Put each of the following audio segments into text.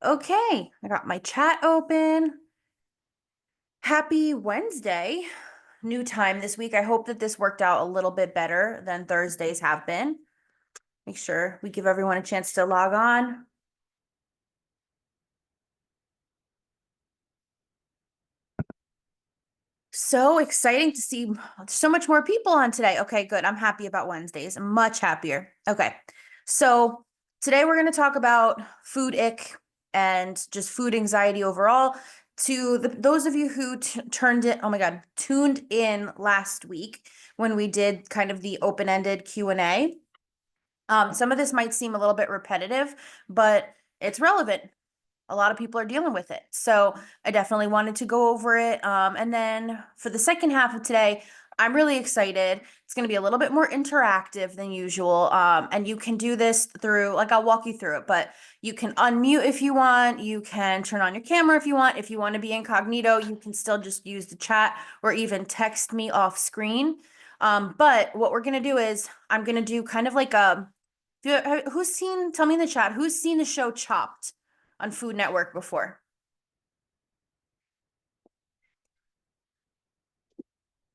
Okay, I got my chat open. Happy Wednesday. New time this week. I hope that this worked out a little bit better than Thursdays have been. Make sure we give everyone a chance to log on. So exciting to see so much more people on today. Okay, good. I'm happy about Wednesdays. I'm much happier. Okay. So today we're going to talk about food ick and just food anxiety overall. To those of you who turned it, oh my God, tuned in last week when we did kind of the open-ended Q&A. Some of this might seem a little bit repetitive, but it's relevant. A lot of people are dealing with it. So I definitely wanted to go over it. And then for the second half of today, I'm really excited. It's going to be a little bit more interactive than usual. And you can do this through, like, I'll walk you through it, but you can unmute if you want. You can turn on your camera if you want. If you want to be incognito, you can still just use the chat or even text me off screen. But what we're going to do is I'm going to do kind of like who's seen, tell me in the chat, who's seen the show Chopped on Food Network before?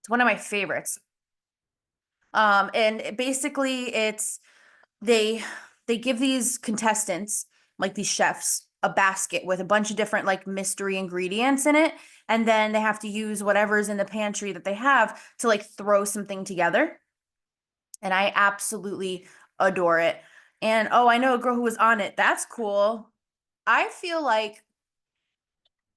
It's one of my favorites. And basically they they give these contestants, like these chefs, a basket with a bunch of different like mystery ingredients in it, and then they have to use whatever's in the pantry that they have to like throw something together. And I absolutely adore it. And oh, I know a girl who was on it. That's cool. I feel like,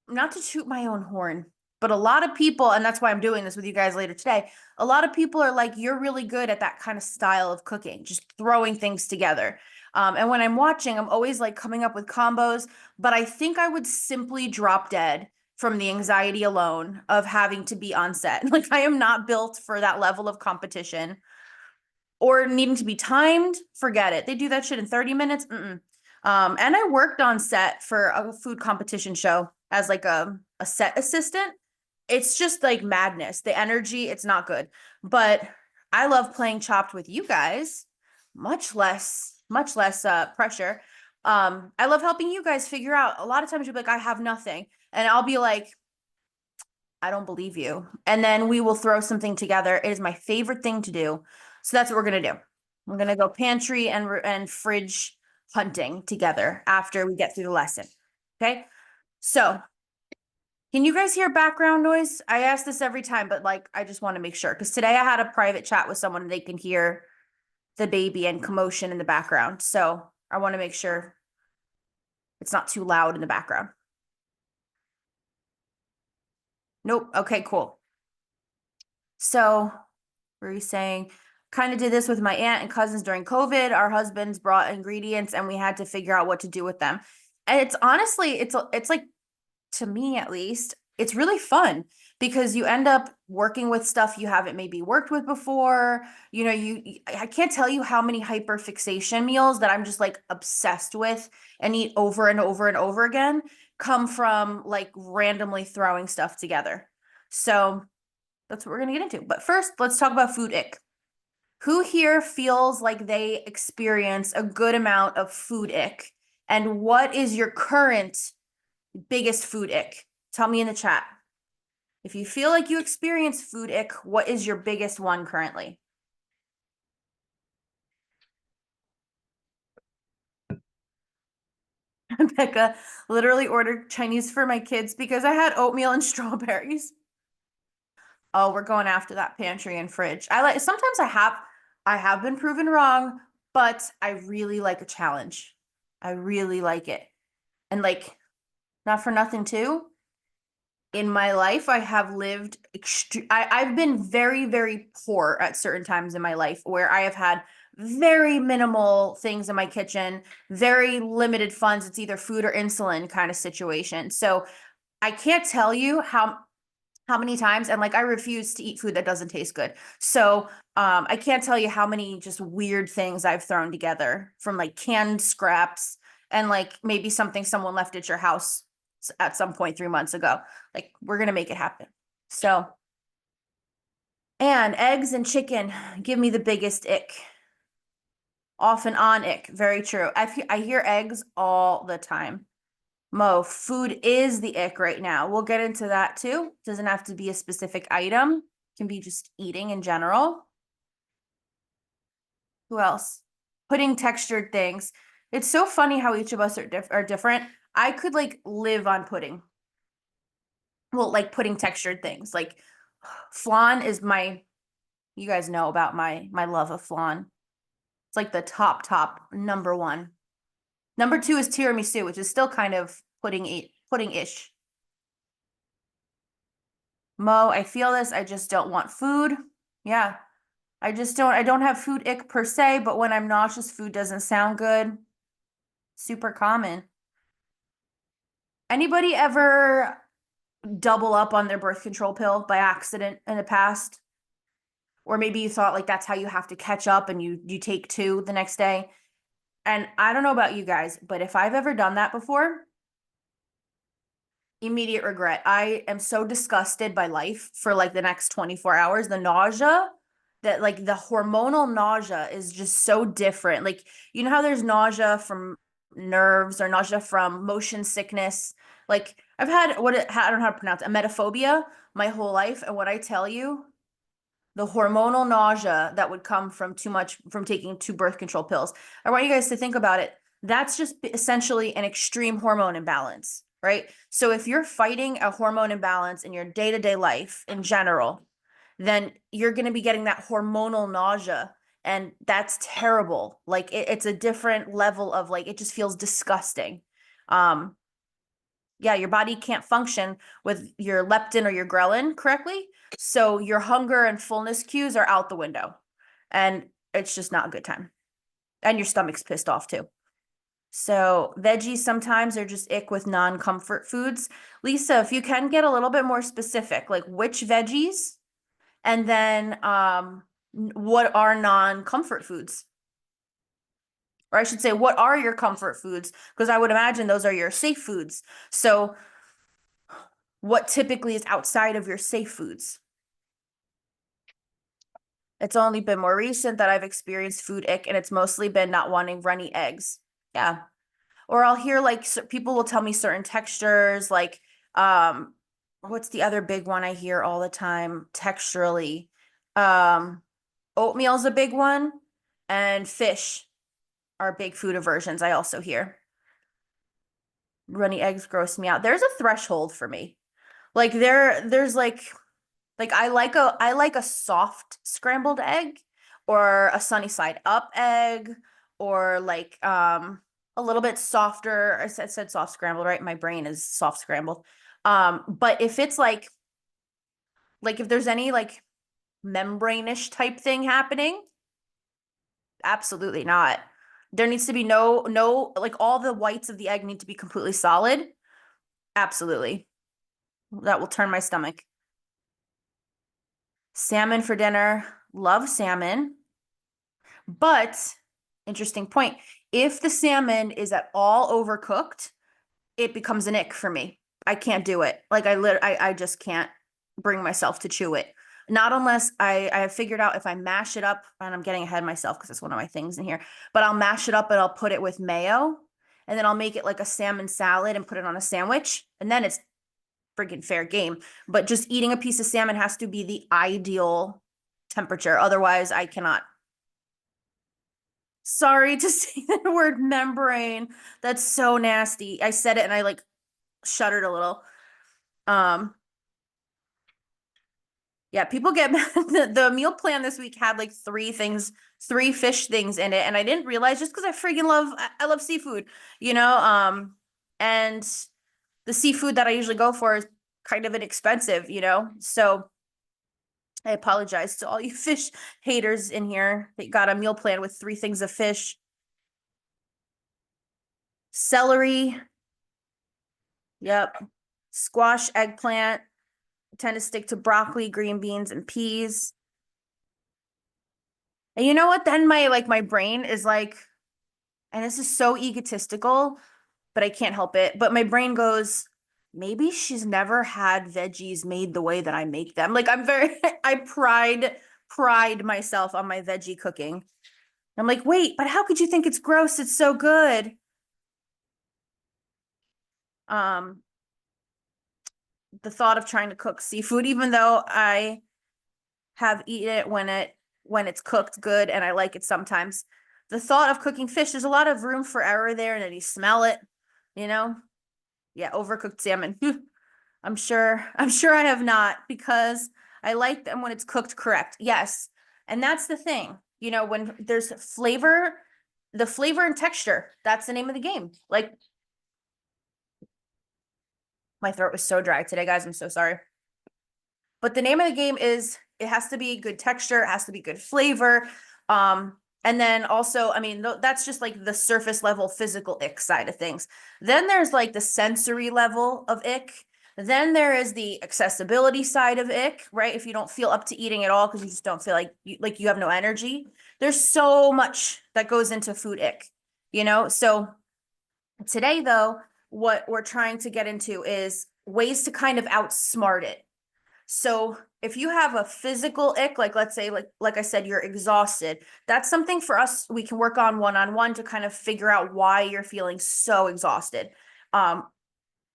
not to toot my own horn, but a lot of people, and that's why I'm doing this with you guys later today, a lot of people are like, you're really good at that kind of style of cooking, just throwing things together. And when I'm watching, I'm always like coming up with combos, but I think I would simply drop dead from the anxiety alone of having to be on set. Like, I am not built for that level of competition or needing to be timed. Forget it. They do that shit in 30 minutes. Mm-mm. And I worked on set for a food competition show as like a set assistant. It's just like madness. The energy, it's not good. But I love playing Chopped with you guys. Much less pressure. I love helping you guys figure out. A lot of times you'll be like, I have nothing. And I'll be like, I don't believe you. And then we will throw something together. It is my favorite thing to do. So that's what we're gonna do. We're gonna go pantry and fridge hunting together after we get through the lesson. Okay. So can you guys hear background noise? I ask this every time, but like I just want to make sure because today I had a private chat with someone and they can hear the baby and commotion in the background. So I want to make sure it's not too loud in the background. Nope. Okay, cool. So were you saying kind of did this with my aunt and cousins during COVID? Our husbands brought ingredients and we had to figure out what to do with them. And it's honestly, it's like, to me at least, it's really fun because you end up working with stuff you haven't maybe worked with before. You know, I can't tell you how many hyperfixation meals that I'm just like obsessed with and eat over and over and over again come from like randomly throwing stuff together. So that's what we're gonna get into. But first, let's talk about food ick. Who here feels like they experience a good amount of food ick? And what is your current biggest food ick? Tell me in the chat. If you feel like you experience food ick, what is your biggest one currently? Becca literally ordered Chinese for my kids because I had oatmeal and strawberries. Oh, we're going after that pantry and fridge. I like sometimes I have been proven wrong, but I really like a challenge. I really like it. And like, not for nothing too. In my life, I have lived I've been very, very poor at certain times in my life where I have had very minimal things in my kitchen, very limited funds. It's either food or insulin kind of situation. So I can't tell you how many times, and like I refuse to eat food that doesn't taste good. So I can't tell you how many just weird things I've thrown together from like canned scraps and like maybe something someone left at your house at some point 3 months ago. Like we're gonna make it happen. So, and eggs and chicken give me the biggest ick. Off and on ick. Very true. I hear eggs all the time. Mo, food is the ick right now. We'll get into that too. Doesn't have to be a specific item. Can be just eating in general. Who else? Pudding textured things. It's so funny how each of us are different. I could like live on pudding. Well, like pudding textured things. Like flan is my, you guys know about my love of flan. It's like the top number one. Number two is tiramisu, which is still kind of pudding-ish. Mo, I feel this. I just don't want food. Yeah. I don't have food ick per se, but when I'm nauseous, food doesn't sound good. Super common. Anybody ever double up on their birth control pill by accident in the past? Or maybe you thought like that's how you have to catch up and you take two the next day. And I don't know about you guys, but if I've ever done that before, immediate regret. I am so disgusted by life for like the next 24 hours. The nausea, that like the hormonal nausea is just so different. Like, you know how there's nausea from nerves or nausea from motion sickness? Like, I've had I don't know how to pronounce it, emetophobia my whole life. And what I tell you, the hormonal nausea that would come from too much from taking two birth control pills. I want you guys to think about it. That's just essentially an extreme hormone imbalance, right? So if you're fighting a hormone imbalance in your day-to-day life in general, then you're going to be getting that hormonal nausea, and that's terrible. Like it's a different level of like, it just feels disgusting. Um, yeah, your body can't function with your leptin or your ghrelin correctly. So your hunger and fullness cues are out the window. And it's just not a good time. And your stomach's pissed off too. So veggies sometimes are just ick with non-comfort foods. Lisa, if you can get a little bit more specific, like which veggies, and then what are non-comfort foods? Or I should say, what are your comfort foods? Because I would imagine those are your safe foods. So what typically is outside of your safe foods? It's only been more recent that I've experienced food ick, and it's mostly been not wanting runny eggs. Yeah. Or I'll hear like people will tell me certain textures, like what's the other big one I hear all the time texturally? Um, Oatmeal's a big one, and fish are big food aversions I also hear. Runny eggs gross me out. There's a threshold for me. Like there's like I like a soft scrambled egg or a sunny side up egg or like a little bit softer. I said soft scrambled, right? My brain is soft scrambled. But if it's like if there's any like membrane-ish type thing happening, absolutely not. There needs to be no like all the whites of the egg need to be completely solid. Absolutely. That will turn my stomach. Salmon for dinner. Love salmon. But interesting point. If the salmon is at all overcooked, it becomes an ick for me. I can't do it. Like I just can't bring myself to chew it. Not unless I have figured out if I mash it up, and I'm getting ahead of myself because it's one of my things in here, but I'll mash it up and I'll put it with mayo, and then I'll make it like a salmon salad and put it on a sandwich, and then it's freaking fair game. But just eating a piece of salmon has to be the ideal temperature. Otherwise, I cannot. Sorry to say the word membrane. That's so nasty. I said it and I like shuddered a little. Um, yeah, people get mad. The meal plan this week had like three fish things in it, and I didn't realize just because I freaking I love seafood, you know. And the seafood that I usually go for is kind of inexpensive, you know. So I apologize to all you fish haters in here. They got a meal plan with three things of fish. Celery, yep. Squash, eggplant. Tend to stick to broccoli, green beans, and peas. And you know what? Then my brain is like, and this is so egotistical, but I can't help it. But my brain goes, maybe she's never had veggies made the way that I make them. Like I'm very, I pride myself on my veggie cooking. I'm like, wait, but how could you think it's gross? It's so good. Um, the thought of trying to cook seafood, even though I have eaten it when it's cooked good and I like it sometimes. The thought of cooking fish, there's a lot of room for error there, and then you smell it, you know? Yeah, overcooked salmon. I'm sure I have not, because I like them when it's cooked correct. Yes. And that's the thing. When there's flavor, the flavor and texture, that's the name of the game. Like, my throat was so dry today, guys. I'm so sorry. But the name of the game is, it has to be good texture, it has to be good flavor. And then also, I mean, that's just like the surface level physical ick side of things. Then there's like the sensory level of ick. Then there is the accessibility side of ick, right? If you don't feel up to eating at all because you just don't feel like you have no energy. There's so much that goes into food ick. So today, though, what we're trying to get into is ways to kind of outsmart it. So if you have a physical ick, like let's say, like I said, you're exhausted, that's something for us we can work on one-on-one to kind of figure out why you're feeling so exhausted.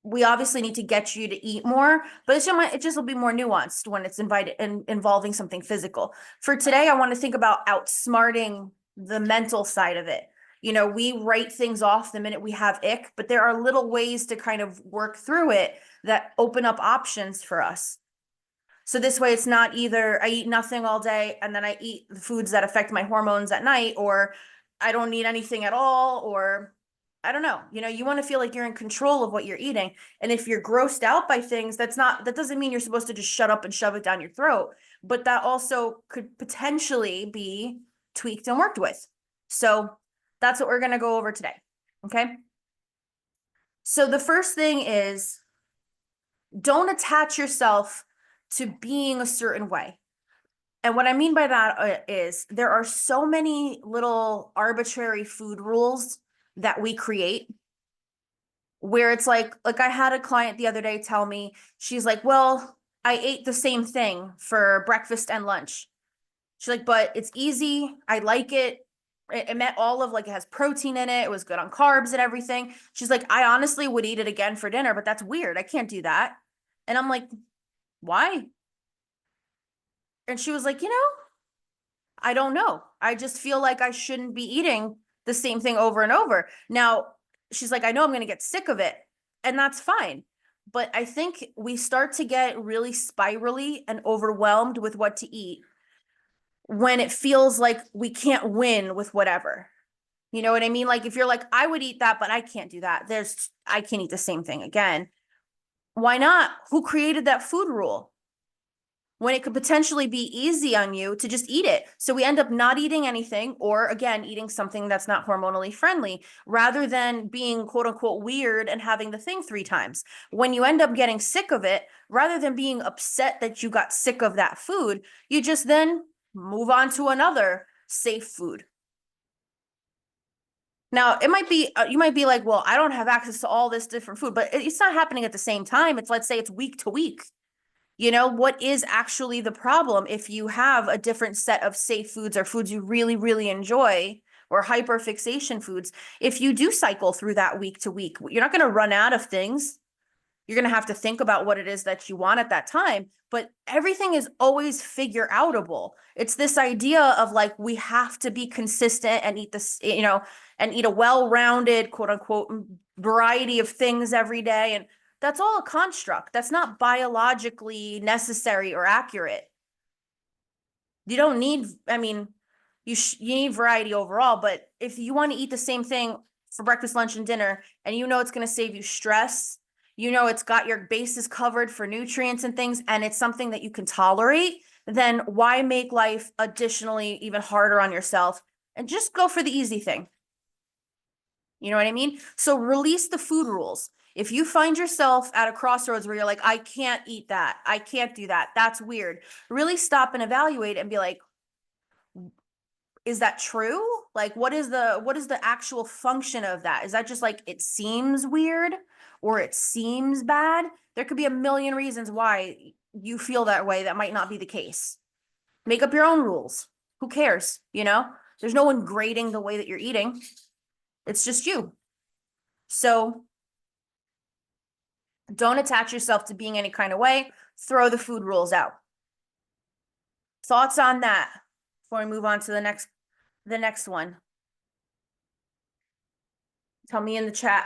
We obviously need to get you to eat more, but it just will be more nuanced when it's involving something physical. For today, I want to think about outsmarting the mental side of it. We write things off the minute we have ick, but there are little ways to kind of work through it that open up options for us. So this way it's not either I eat nothing all day and then I eat the foods that affect my hormones at night, or I don't eat anything at all, or I don't know. You want to feel like you're in control of what you're eating. And if you're grossed out by things, that doesn't mean you're supposed to just shut up and shove it down your throat, but that also could potentially be tweaked and worked with. So that's what we're going to go over today. Okay? So the first thing is, don't attach yourself to being a certain way. And what I mean by that is there are so many little arbitrary food rules that we create, where it's like I had a client the other day tell me, she's like, well, I ate the same thing for breakfast and lunch. She's like, but it's easy. I like it. It met all of, like, it has protein in it. It was good on carbs and everything. She's like, I honestly would eat it again for dinner, but that's weird. I can't do that. And I'm like, why? And she was like, I don't know. I just feel like I shouldn't be eating the same thing over and over. Now, she's like, I know I'm going to get sick of it, and that's fine. But I think we start to get really spirally and overwhelmed with what to eat when it feels like we can't win with whatever. You know what I mean? Like, if you're like, I would eat that, but I can't do that. I can't eat the same thing again. Why not? Who created that food rule when it could potentially be easy on you to just eat it? So we end up not eating anything, or again, eating something that's not hormonally friendly, rather than being quote unquote weird and having the thing 3 times. When you end up getting sick of it, rather than being upset that you got sick of that food, you just then move on to another safe food. Now, it might be, you might be like, well, I don't have access to all this different food, but it's not happening at the same time. Let's say it's week to week. What is actually the problem if you have a different set of safe foods or foods you really, really enjoy, or hyperfixation foods? If you do cycle through that week to week, you're not going to run out of things. You're going to have to think about what it is that you want at that time, but everything is always figure outable. It's this idea of like, we have to be consistent and eat this, and eat a well-rounded, quote unquote, variety of things every day. And that's all a construct. That's not biologically necessary or accurate. You don't need, I mean, you need variety overall, but if you want to eat the same thing for breakfast, lunch, and dinner, and it's going to save you stress, it's got your bases covered for nutrients and things, and it's something that you can tolerate, then why make life additionally even harder on yourself? And just go for the easy thing. You know what I mean? So release the food rules. If you find yourself at a crossroads where you're like, I can't eat that, I can't do that, that's weird, really stop and evaluate and be like, is that true? Like, what is the actual function of that? Is that just like, it seems weird or it seems bad? There could be a million reasons why you feel that way that might not be the case. Make up your own rules. Who cares? There's no one grading the way that you're eating. It's just you. So Don't attach yourself to being any kind of way. Throw the food rules out. Thoughts on that before we move on to the next one? Tell me in the chat.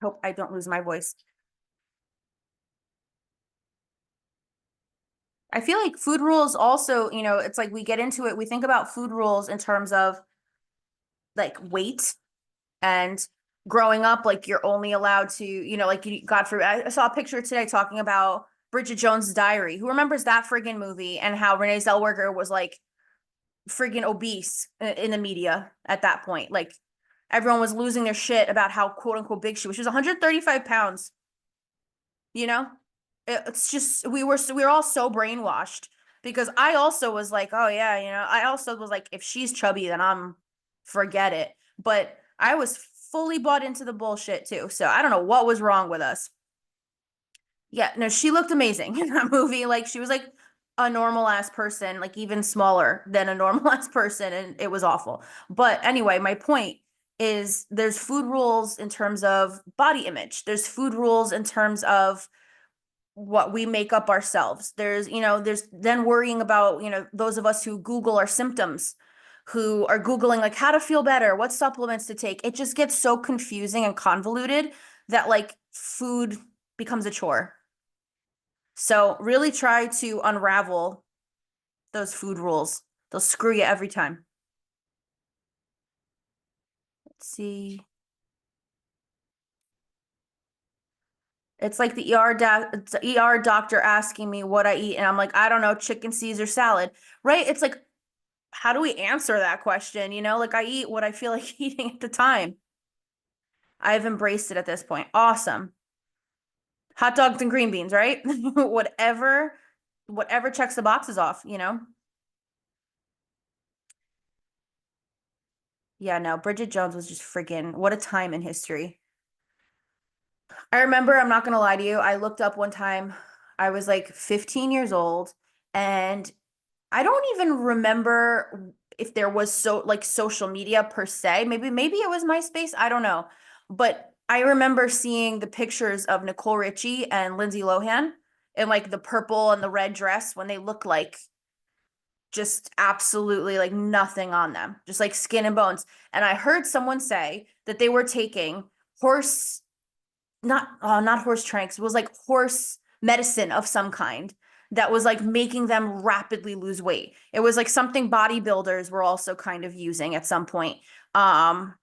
Hope I don't lose my voice. I feel like food rules also, it's like we get into it, we think about food rules in terms of like weight and growing up, like you're only allowed to, like God forbid, I saw a picture today talking about Bridget Jones's Diary. Who remembers that friggin' movie and how Renee Zellweger was like friggin' obese in the media at that point? Like everyone was losing their shit about how quote unquote big she was. She was 135 pounds, you know? It's just we were all so brainwashed because I also was like, oh yeah, I also was like, if she's chubby, then forget it. But I was fully bought into the bullshit too. So I don't know what was wrong with us. Yeah, no, she looked amazing in that movie. Like she was like a normal ass person, like even smaller than a normal ass person, and it was awful. But anyway, my point is there's food rules in terms of body image. There's food rules in terms of what we make up ourselves. There's then worrying about, those of us who Google our symptoms, who are Googling like how to feel better, what supplements to take. It just gets so confusing and convoluted that like food becomes a chore. So really try to unravel those food rules. They'll screw you every time. Let's see. It's like the ER doctor asking me what I eat, and I'm like, I don't know, chicken Caesar salad, right? It's like, how do we answer that question? Like I eat what I feel like eating at the time. I've embraced it at this point. Awesome. Hot dogs and green beans, right? Whatever checks the boxes off. Yeah, no, Bridget Jones was just freaking what a time in history. I remember, I'm not gonna lie to you, I looked up one time, I was like 15 years old, and I don't even remember if there was like social media per se. Maybe it was MySpace. I don't know. But I remember seeing the pictures of Nicole Richie and Lindsay Lohan in like the purple and the red dress when they look like just absolutely like nothing on them, just like skin and bones. And I heard someone say that they were taking horse not horse tranks, it was like horse medicine of some kind that was like making them rapidly lose weight. It was like something bodybuilders were also kind of using at some point. I'm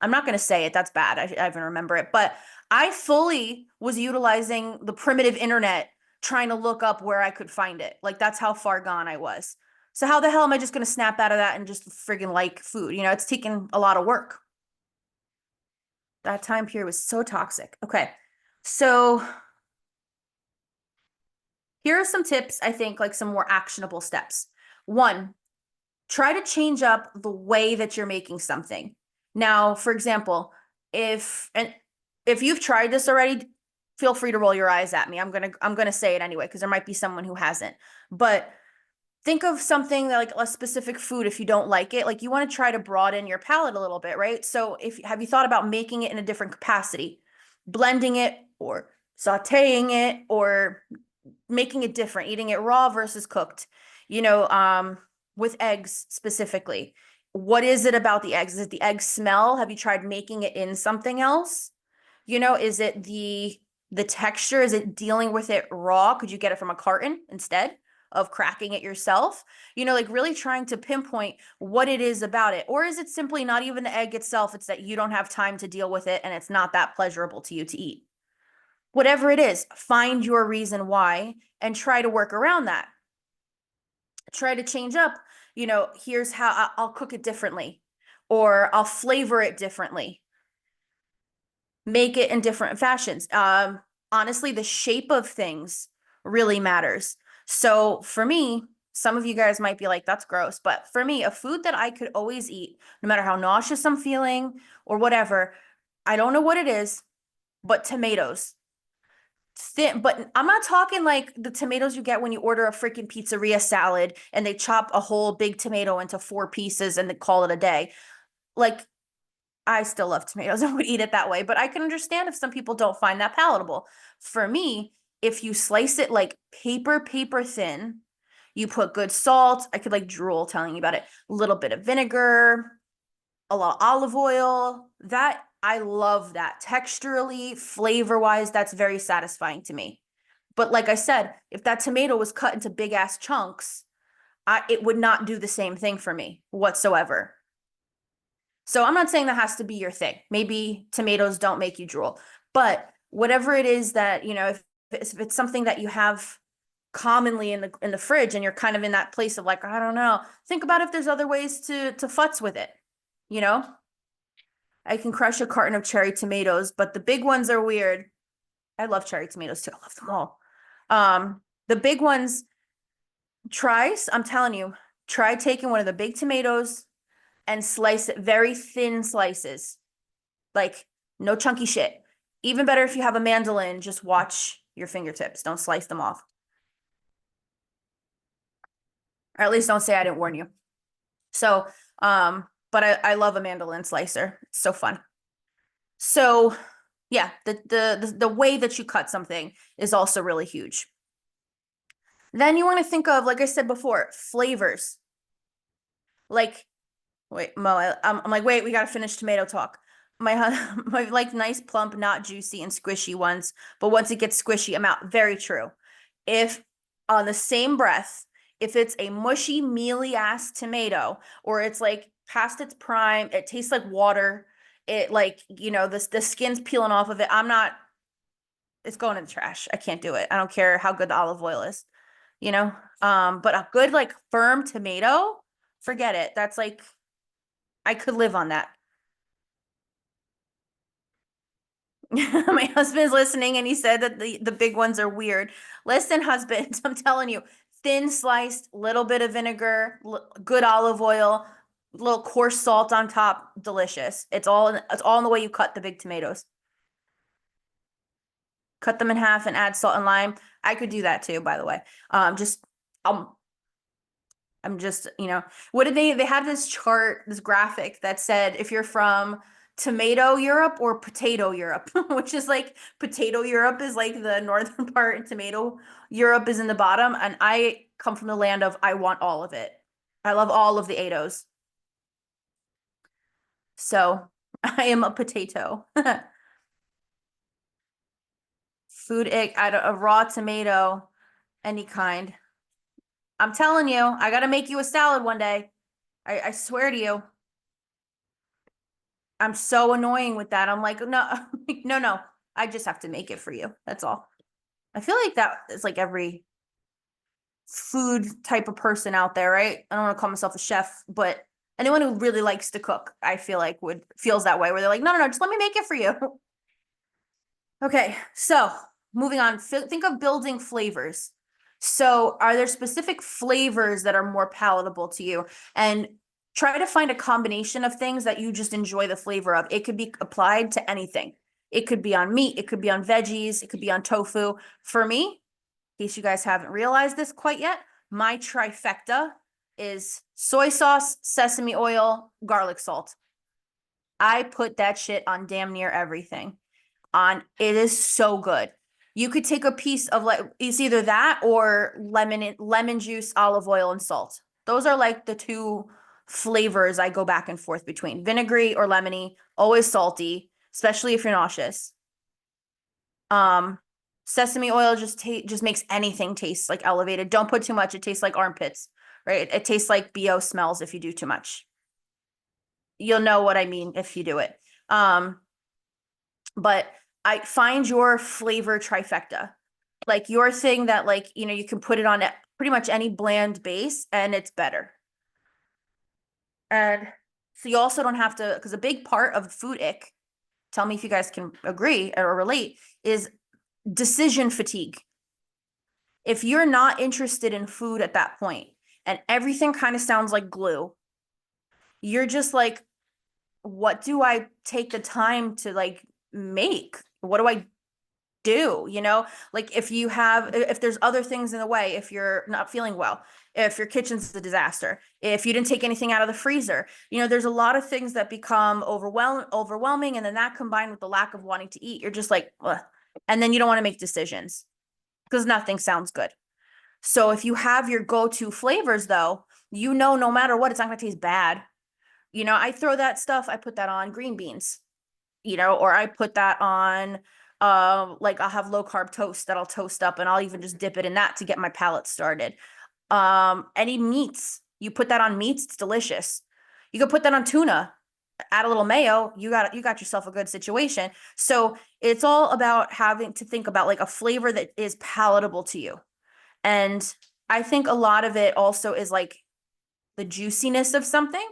not going to say it, that's bad. I even remember it, but I fully was utilizing the primitive internet trying to look up where I could find it. Like that's how far gone I was. So how the hell am I just going to snap out of that and just friggin' like food? It's taken a lot of work. That time period was so toxic. Okay. So here are some tips, I think, like some more actionable steps. One, try to change up the way that you're making something. Now, for example, if you've tried this already, feel free to roll your eyes at me. I'm gonna say it anyway, because there might be someone who hasn't. But think of something that, like a specific food, if you don't like it, like you want to try to broaden your palate a little bit, right? So if have you thought about making it in a different capacity, blending it or sauteing it or making it different, eating it raw versus cooked, with eggs specifically. What is it about the eggs? Is it the egg smell? Have you tried making it in something else? Is it the texture? Is it dealing with it raw? Could you get it from a carton instead of cracking it yourself? Like really trying to pinpoint what it is about it. Or is it simply not even the egg itself? It's that you don't have time to deal with it and it's not that pleasurable to you to eat. Whatever it is, find your reason why and try to work around that. Try to change up, here's how I'll cook it differently, or I'll flavor it differently, make it in different fashions. Honestly, the shape of things really matters. So for me, some of you guys might be like, that's gross. But for me, a food that I could always eat, no matter how nauseous I'm feeling or whatever, I don't know what it is, but tomatoes. Thin, but I'm not talking like the tomatoes you get when you order a freaking pizzeria salad and they chop a whole big tomato into 4 pieces and they call it a day. like I still love tomatoes and would eat it that way, but I can understand if some people don't find that palatable. For me, if you slice it like paper thin, you put good salt. I could like drool telling you about it. A little bit of vinegar, a lot of olive oil. That I love that. Texturally, flavor wise, that's very satisfying to me. But like I said, if that tomato was cut into big ass chunks, it would not do the same thing for me whatsoever. So I'm not saying that has to be your thing. Maybe tomatoes don't make you drool, but whatever it is that, if it's something that you have commonly in the fridge and you're kind of in that place of like, I don't know, think about if there's other ways to futz with it. You know, I can crush a carton of cherry tomatoes, but the big ones are weird. I love cherry tomatoes too. I love them all. The big ones, I'm telling you, try taking one of the big tomatoes and slice it very thin slices. Like no chunky shit. Even better if you have a mandolin, just watch your fingertips. Don't slice them off. Or at least don't say I didn't warn you. So, but I love a mandolin slicer. It's so fun. So yeah, the way that you cut something is also really huge. Then you want to think of, like I said before, flavors. Like, wait, Mo, I'm like, wait, we gotta finish tomato talk. My my like nice plump, not juicy and squishy ones, but once it gets squishy, I'm out. Very true. If on the same breath, if it's a mushy, mealy ass tomato, or it's like past its prime, it tastes like water. It like, the skin's peeling off of it. It's going in the trash. I can't do it. I don't care how good the olive oil is, you know? But a good like firm tomato, forget it. That's like I could live on that. My husband's listening and he said that the big ones are weird. Listen, husband, I'm telling you, thin sliced, little bit of vinegar, good olive oil, little coarse salt on top, delicious. It's all in the way you cut the big tomatoes. Cut them in half and add salt and lime. I could do that too, by the way. Just um I'm just, what did they had this chart, this graphic that said if you're from tomato Europe or potato Europe, which is like potato Europe is like the northern part and tomato Europe is in the bottom. And I come from the land of I want all of it. I love all of the Ados. So I am a potato. Food ick, a raw tomato, any kind. I'm telling you, I gotta make you a salad one day. I swear to you. I'm so annoying with that. I'm like, no, no. I just have to make it for you. That's all. I feel like that is like every food type of person out there, right? I don't want to call myself a chef, but anyone who really likes to cook, I feel like feels that way where they're like, no, just let me make it for you. Okay, so moving on, think of building flavors. So are there specific flavors that are more palatable to you? And try to find a combination of things that you just enjoy the flavor of. It could be applied to anything. It could be on meat, it could be on veggies, it could be on tofu. For me, in case you guys haven't realized this quite yet, my trifecta is soy sauce, sesame oil, garlic salt. I put that shit on damn near everything. It is so good. You could take a piece of like it's either that or lemon juice, olive oil, and salt. Those are like the two flavors I go back and forth between. Vinegary or lemony, always salty, especially if you're nauseous. Um, Sesame oil just makes anything taste like elevated. Don't put too much. It tastes like armpits, right? It tastes like BO smells if you do too much. You'll know what I mean if you do it. But I find your flavor trifecta, like your thing that like, you can put it on pretty much any bland base and it's better. And so you also don't have to, because a big part of food ick, tell me if you guys can agree or relate, is decision fatigue. If you're not interested in food at that point and everything kind of sounds like glue, you're just like, what do I take the time to like make? What do I do, you know? Like if there's other things in the way, if you're not feeling well, if your kitchen's a disaster, if you didn't take anything out of the freezer, you know, there's a lot of things that become overwhelming. And then that combined with the lack of wanting to eat, you're just like, ugh. And then you don't want to make decisions because nothing sounds good. So if you have your go-to flavors though, you know, no matter what, it's not going to taste bad. You know, I throw that stuff, I put that on green beans, you know, or I put that on, like I'll have low carb toast that I'll toast up and I'll even just dip it in that to get my palate started. Any meats, you put that on meats, it's delicious. You could put that on tuna, add a little mayo, you got yourself a good situation. So it's all about having to think about like a flavor that is palatable to you. And I think a lot of it also is like the juiciness of something.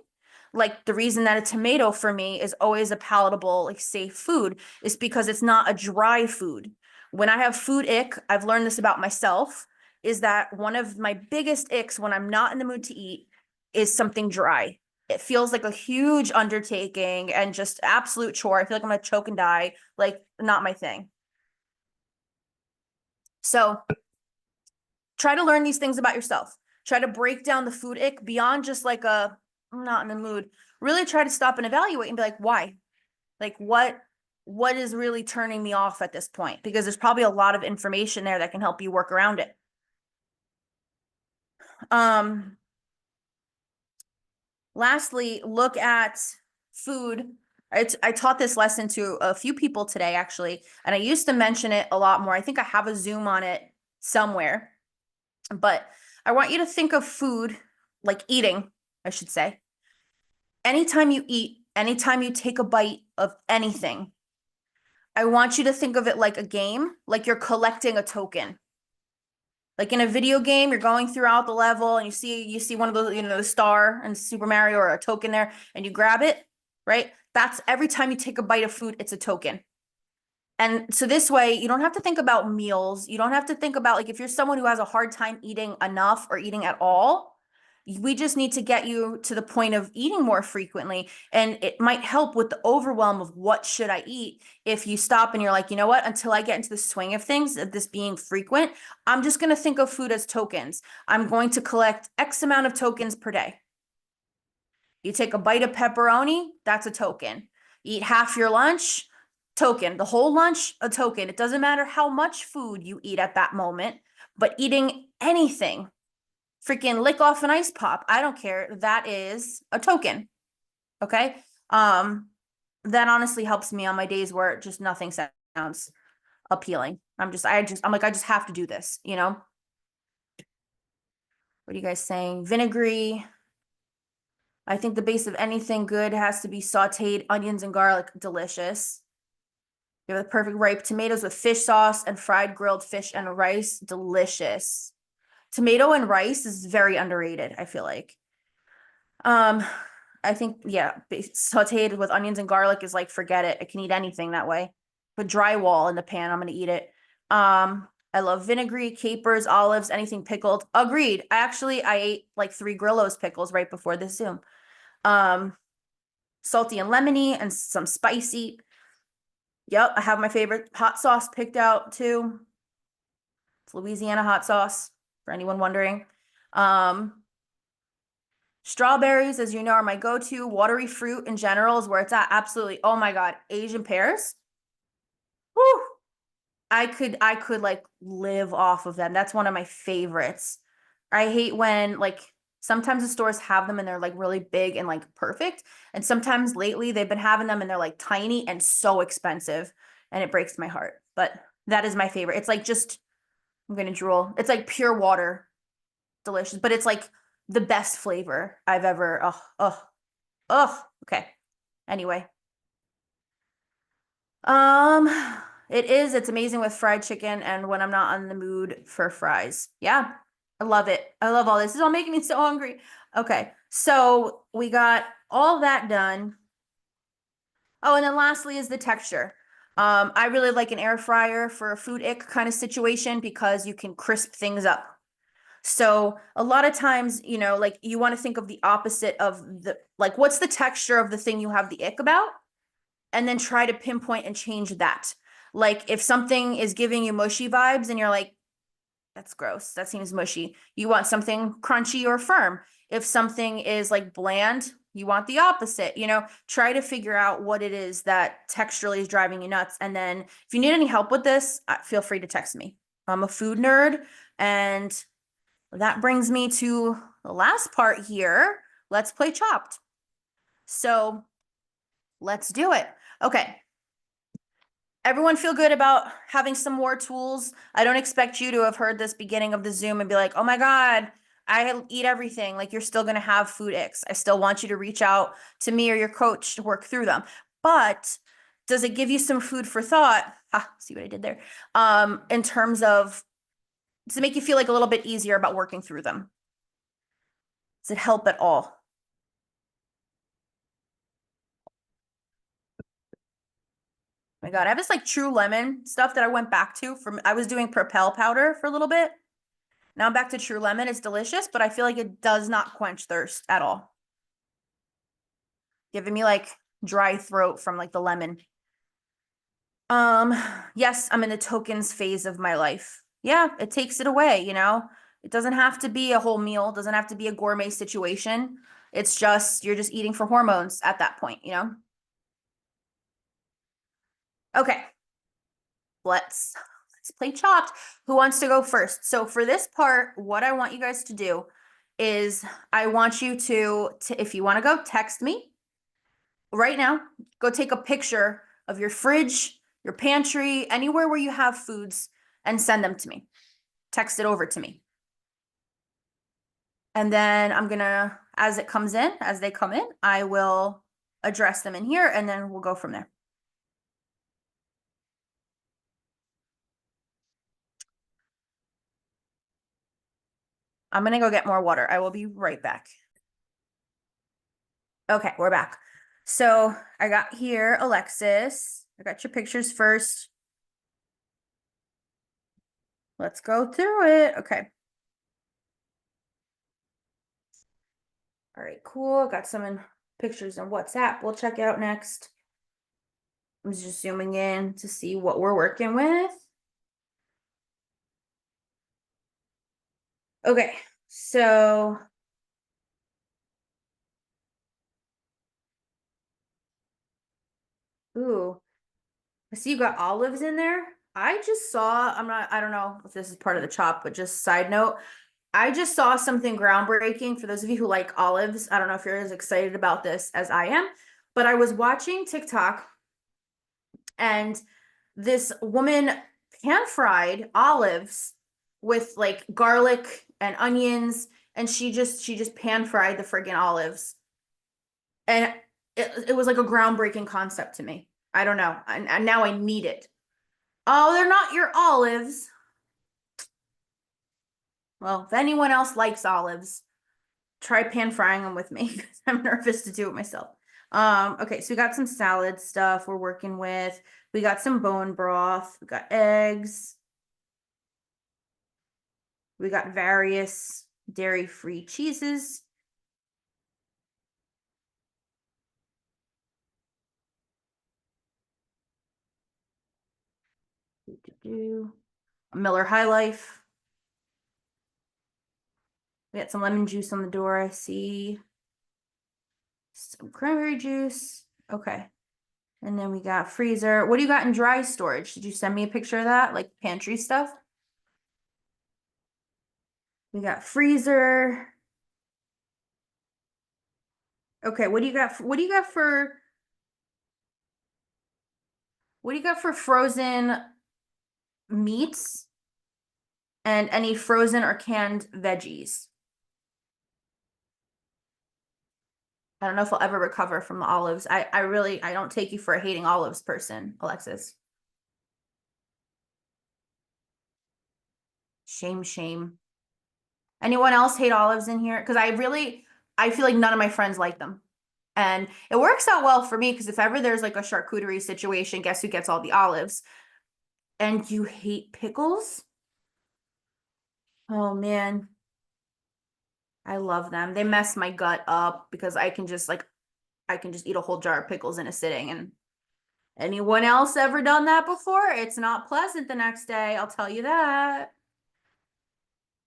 Like the reason that a tomato for me is always a palatable, like safe food is because it's not a dry food. When I have food ick, I've learned this about myself, is that one of my biggest icks when I'm not in the mood to eat is something dry. It feels like a huge undertaking and just absolute chore. I feel like I'm gonna choke and die. Like, not my thing. So try to learn these things about yourself. Try to break down the food ick beyond just like I'm not in the mood. Really try to stop and evaluate and be like, why? Like what is really turning me off at this point? Because there's probably a lot of information there that can help you work around it. Um, lastly, look at food. I taught this lesson to a few people today, actually, and I used to mention it a lot more. I think I have a Zoom on it somewhere, but I want you to think of food, like eating, I should say. Anytime you eat, anytime you take a bite of anything, I want you to think of it like a game, like you're collecting a token. Like in a video game, you're going throughout the level and you see one of those, you know, the star in Super Mario or a token there and you grab it, right? That's every time you take a bite of food, it's a token. And so this way, you don't have to think about meals. You don't have to think about like if you're someone who has a hard time eating enough or eating at all, we just need to get you to the point of eating more frequently. And it might help with the overwhelm of what should I eat if you stop and you're like, you know what, until I get into the swing of things, of this being frequent, I'm just going to think of food as tokens. I'm going to collect X amount of tokens per day. You take a bite of pepperoni, that's a token. You eat half your lunch, token. The whole lunch, a token. It doesn't matter how much food you eat at that moment, but eating anything, freaking lick off an ice pop, I don't care. That is a token. Okay. That honestly helps me on my days where just nothing sounds appealing. I'm like, I just have to do this, you know? What are you guys saying? Vinegary. I think the base of anything good has to be sauteed onions and garlic. Delicious. You have the perfect ripe tomatoes with fish sauce and fried grilled fish and rice. Delicious. Tomato and rice is very underrated, I feel like. Um, I think, yeah, sauteed with onions and garlic is like, forget it. I can eat anything that way. Put drywall in the pan, I'm gonna eat it. I love vinegary, capers, olives, anything pickled. Agreed. I ate like 3 Grillo's pickles right before this Zoom. Salty and lemony and some spicy. Yep, I have my favorite hot sauce picked out too. It's Louisiana hot sauce, for anyone wondering. Strawberries, as you know, are my go-to. Watery fruit in general is where it's at. Absolutely. Oh my God. Asian pears. Whew. I could like live off of them. That's one of my favorites. I hate when like sometimes the stores have them and they're like really big and like perfect. And sometimes lately they've been having them and they're like tiny and so expensive and it breaks my heart. But that is my favorite. It's like just, I'm gonna drool. It's like pure water. Delicious, but it's like the best flavor I've ever, okay. Anyway. Um, it's amazing with fried chicken and when I'm not in the mood for fries. Yeah, I love it. I love all this. This is all making me so hungry. Okay, so we got all that done. Oh, and then lastly is the texture. I really like an air fryer for a food ick kind of situation because you can crisp things up. So a lot of times, you know, like you want to think of the opposite of like, what's the texture of the thing you have the ick about? And then try to pinpoint and change that. Like if something is giving you mushy vibes and you're like, that's gross, that seems mushy, you want something crunchy or firm. If something is like bland, you want the opposite. Try to figure out what it is that texturally is driving you nuts. And then if you need any help with this, feel free to text me. I'm a food nerd. And that brings me to the last part here. Let's play Chopped. So let's do it. Okay. Everyone feel good about having some more tools? I don't expect you to have heard this beginning of the Zoom and be like, oh my God, I eat everything. Like you're still going to have food icks. I still want you to reach out to me or your coach to work through them. But does it give you some food for thought? See what I did there? In terms of, does it make you feel like a little bit easier about working through them? Does it help at all? My God, I have this like True Lemon stuff that I went back to from, I was doing Propel powder for a little bit. Now I'm back to True Lemon. It's delicious, but I feel like it does not quench thirst at all. Giving me like dry throat from like the lemon. Um, yes, I'm in the tokens phase of my life. Yeah, it takes it away. It doesn't have to be a whole meal, doesn't have to be a gourmet situation. It's just you're just eating for hormones at that point. Okay, let's play Chopped. Who wants to go first? So for this part, what I want you guys to do is I want you to if you want to go, text me right now. Go take a picture of your fridge, your pantry, anywhere where you have foods, and send them to me. Text it over to me. And then I'm gonna, as they come in, I will address them in here and then we'll go from there. I'm gonna go get more water. I will be right back. Okay, we're back. So I got here, Alexis. I got your pictures first. Let's go through it. Okay. All right, cool. Got some pictures on WhatsApp. We'll check out next. I'm just zooming in to see what we're working with. Okay, so ooh, I see you got olives in there. I just saw, I don't know if this is part of the chop, but just side note, I just saw something groundbreaking for those of you who like olives. I don't know if you're as excited about this as I am, but I was watching TikTok and this woman pan fried olives with like garlic and onions, and she just pan fried the friggin' olives. And it was like a groundbreaking concept to me. I don't know. And now I need it. Oh, they're not your olives. Well, if anyone else likes olives, try pan frying them with me because I'm nervous to do it myself. Okay, so we got some salad stuff we're working with. We got some bone broth. We got eggs. We got various dairy-free cheeses. Miller High Life. We got some lemon juice on the door, I see. Some cranberry juice. Okay. And then we got freezer. What do you got in dry storage? Did you send me a picture of that? Like pantry stuff? We got freezer. Okay, what do you got? What do you got for frozen meats and any frozen or canned veggies? I don't know if I'll ever recover from the olives. I don't take you for a hating olives person, Alexis. Shame, shame. Anyone else hate olives in here? Because I feel like none of my friends like them. And it works out well for me because if ever there's like a charcuterie situation, guess who gets all the olives? And you hate pickles? Oh man, I love them. They mess my gut up because I can just eat a whole jar of pickles in a sitting and Anyone else ever done that before? It's not pleasant the next day, I'll tell you that.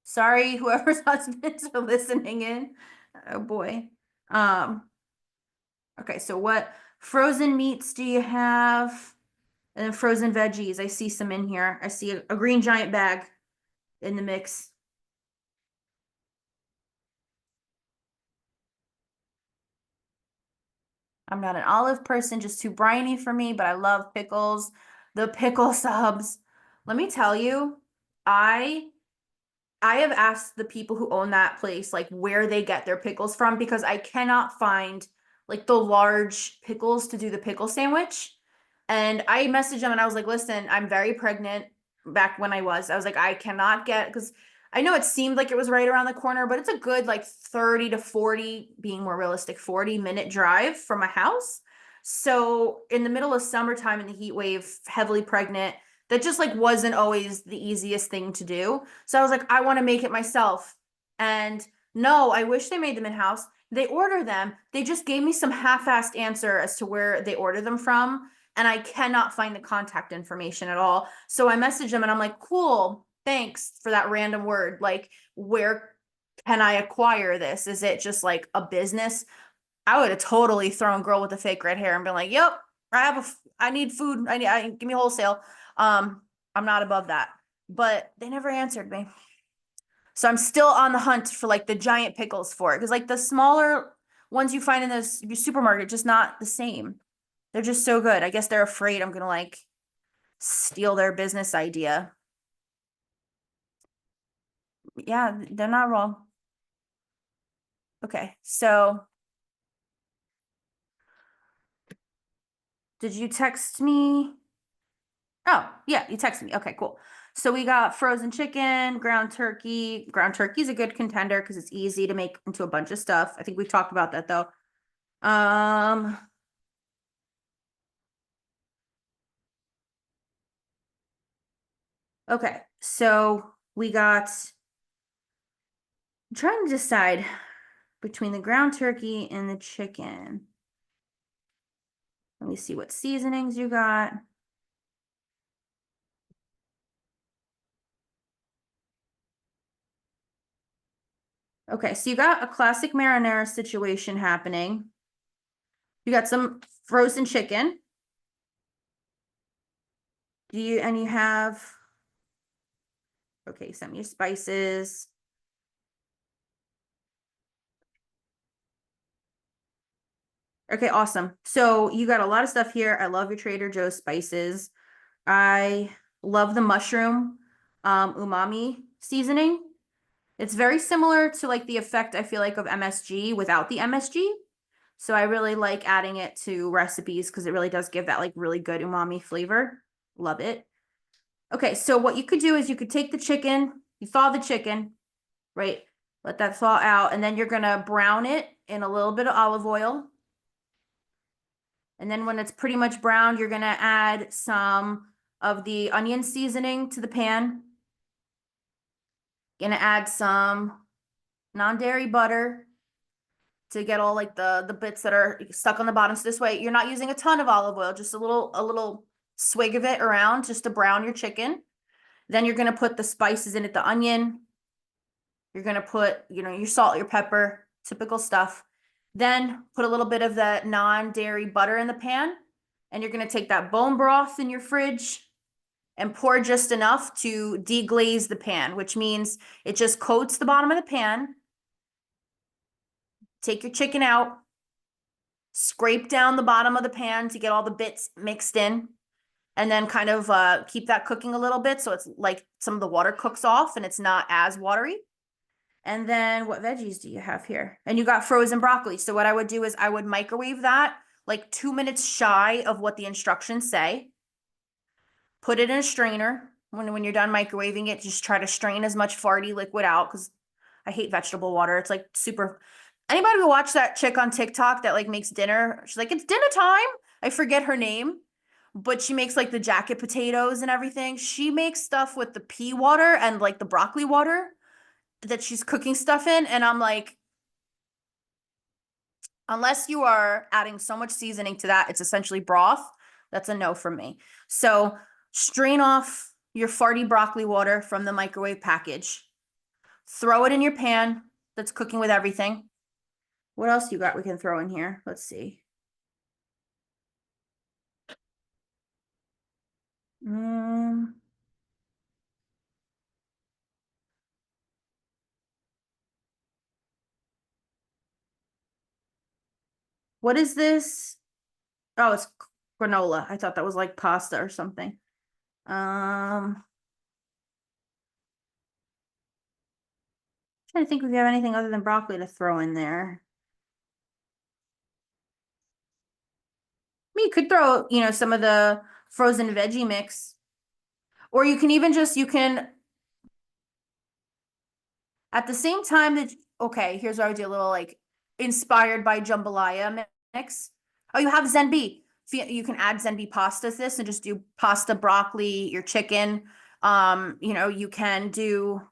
Sorry, whoever's husbands are listening in. Oh boy. Um, okay, so what frozen meats do you have? And then frozen veggies. I see some in here. I see a green giant bag in the mix. I'm not an olive person, just too briny for me, but I love pickles. The pickle subs. Let me tell you, I I have asked the people who own that place like where they get their pickles from because I cannot find like the large pickles to do the pickle sandwich. And I messaged them and I was like, listen, I'm very pregnant back when I was. I was like, I cannot get because I know it seemed like it was right around the corner, but it's a good like 30 to 40, being more realistic, 40-minute drive from my house. So in the middle of summertime in the heat wave, heavily pregnant, that just like wasn't always the easiest thing to do. So I was like, I want to make it myself. And no, I wish they made them in house. They order them. They just gave me some half-assed answer as to where they order them from. And I cannot find the contact information at all. So I messaged them and I'm like, cool, thanks for that random word. Like, where can I acquire this? Is it just like a business? I would have totally thrown girl with the fake red hair and been like, yep, I need food. Give me wholesale. I'm not above that, but they never answered me. So I'm still on the hunt for like the giant pickles for it. Cause like the smaller ones you find in this supermarket, just not the same. They're just so good. I guess they're afraid I'm gonna like steal their business idea. Yeah, they're not wrong. Okay, so did you text me? Oh, yeah, you texted me. Okay, cool. So we got frozen chicken, ground turkey. Ground turkey is a good contender because it's easy to make into a bunch of stuff. I think we've talked about that though. Um, okay, so we got, I'm trying to decide between the ground turkey and the chicken. Let me see what seasonings you got. Okay, so you got a classic marinara situation happening. You got some frozen chicken. And you have, okay, send me your spices. Okay, awesome. So you got a lot of stuff here. I love your Trader Joe's spices. I love the mushroom umami seasoning. It's very similar to like the effect I feel like of MSG without the MSG. So I really like adding it to recipes because it really does give that like really good umami flavor. Love it. Okay, so what you could do is you could take the chicken, you thaw the chicken, right? Let that thaw out, and then you're gonna brown it in a little bit of olive oil. And then when it's pretty much browned, you're gonna add some of the onion seasoning to the pan. Gonna add some non-dairy butter to get all like the bits that are stuck on the bottom. So this way you're not using a ton of olive oil, just a little swig of it around just to brown your chicken. Then you're gonna put the spices in it, the onion. You're gonna put, your salt, your pepper, typical stuff. Then put a little bit of the non-dairy butter in the pan. And you're gonna take that bone broth in your fridge and pour just enough to deglaze the pan, which means it just coats the bottom of the pan. Take your chicken out, scrape down the bottom of the pan to get all the bits mixed in, and then kind of keep that cooking a little bit so it's like some of the water cooks off and it's not as watery. And then what veggies do you have here? And you got frozen broccoli. So what I would do is I would microwave that like 2 minutes shy of what the instructions say. Put it in a strainer. When you're done microwaving it, just try to strain as much farty liquid out because I hate vegetable water. It's like super. Anybody who watch that chick on TikTok that like makes dinner? She's like, it's dinner time. I forget her name, but she makes like the jacket potatoes and everything. She makes stuff with the pea water and like the broccoli water that she's cooking stuff in. And I'm like, unless you are adding so much seasoning to that, it's essentially broth. That's a no from me. So strain off your farty broccoli water from the microwave package. Throw it in your pan that's cooking with everything. What else you got we can throw in here? Let's see. Um, what is this? Oh, it's granola. I thought that was like pasta or something. Trying to think if we have anything other than broccoli to throw in there. I mean, you could throw, some of the frozen veggie mix, or you can even just, you can, at the same time that, okay, here's what I would do, a little like inspired by jambalaya mix. Oh, you have zenbi. You can add zenbi pasta to this and just do pasta, broccoli, your chicken. You can do,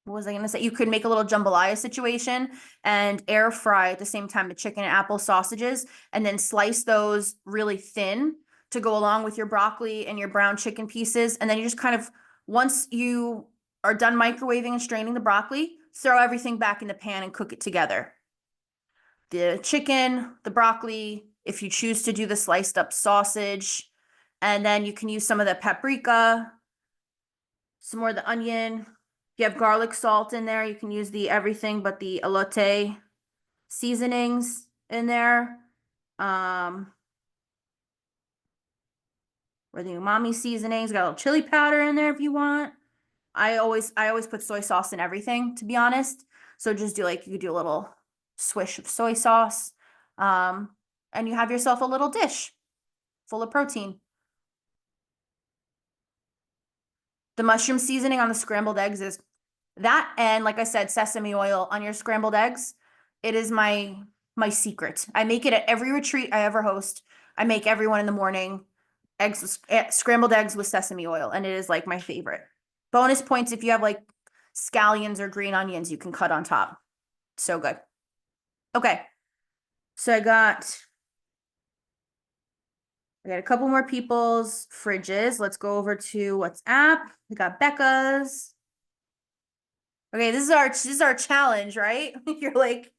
what was I gonna say? You could make a little jambalaya situation and air fry at the same time the chicken and apple sausages, and then slice those really thin to go along with your broccoli and your brown chicken pieces. And then you just kind of, once you are done microwaving and straining the broccoli, throw everything back in the pan and cook it together. The chicken, the broccoli, if you choose to do the sliced up sausage, and then you can use some of the paprika, some more of the onion. If you have garlic salt in there, you can use the everything but the elote seasonings in there. Or the umami seasonings, got a little chili powder in there if you want. I always put soy sauce in everything, to be honest. So just do like, you could do a little swish of soy sauce. And you have yourself a little dish full of protein. The mushroom seasoning on the scrambled eggs is that, and like I said, sesame oil on your scrambled eggs. It is my secret. I make it at every retreat I ever host. I make everyone in the morning scrambled eggs with sesame oil, and it is like my favorite. Bonus points if you have like scallions or green onions you can cut on top. So good. Okay. So I got a couple more people's fridges. Let's go over to WhatsApp. We got Becca's. Okay, this is our challenge, right? You're like,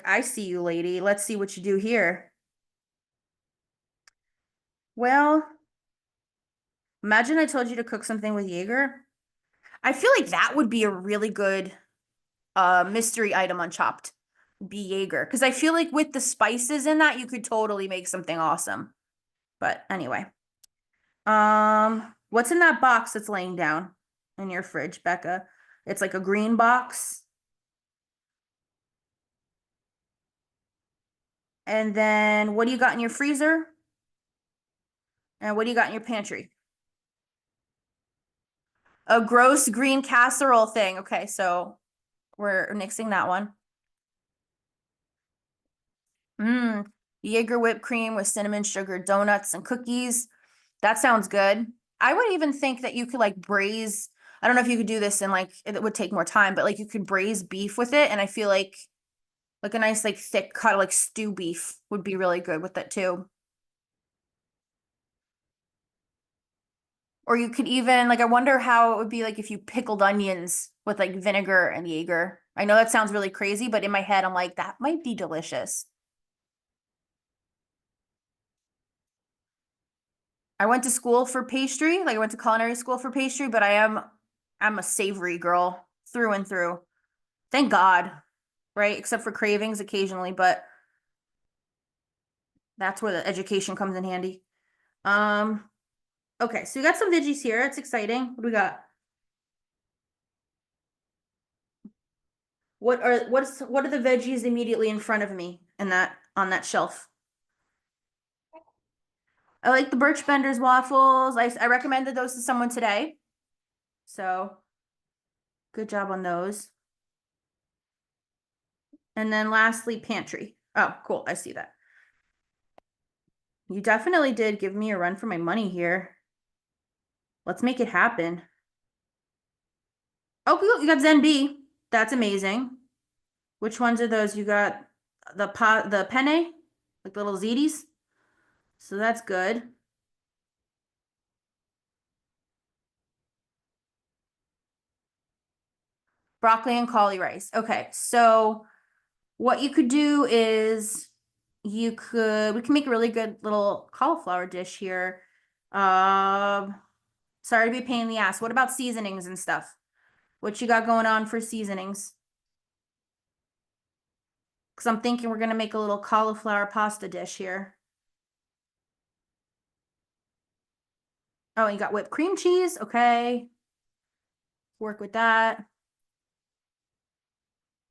I see you, lady. Let's see what you do here. Well, imagine I told you to cook something with Jaeger. I feel like that would be a really good mystery item on Chopped. Be Jaeger. Because I feel like with the spices in that, you could totally make something awesome. But anyway. What's in that box that's laying down in your fridge, Becca? It's like a green box. And then what do you got in your freezer? And what do you got in your pantry? A gross green casserole thing. Okay, so we're mixing that one. Mmm, Jaeger whipped cream with cinnamon sugar donuts and cookies. That sounds good. I would even think that you could like braise. I don't know if you could do this in like, it would take more time, but like you could braise beef with it. And I feel like a nice like thick cut like stew beef would be really good with it too. Or you could even like, I wonder how it would be like if you pickled onions with like vinegar and Jaeger. I know that sounds really crazy, but in my head, I'm like, that might be delicious. I went to school for pastry, like I went to culinary school for pastry, but I'm a savory girl through and through. Thank God, right? Except for cravings occasionally, but that's where the education comes in handy. Um, okay, so we got some veggies here. It's exciting. What do we got? What are the veggies immediately in front of me in that on that shelf? I like the Birch Benders waffles. I recommended those to someone today. So good job on those. And then lastly, pantry. Oh, cool. I see that. You definitely did give me a run for my money here. Let's make it happen. Oh, cool. You got Zen B. That's amazing. Which ones are those? You got the penne, like little ziti. So that's good. Broccoli and cauli rice. Okay, so what you could do is we can make a really good little cauliflower dish here. Um, Sorry to be a pain in the ass. What about seasonings and stuff? What you got going on for seasonings? Because I'm thinking we're gonna make a little cauliflower pasta dish here. Oh, you got whipped cream cheese. Okay, work with that.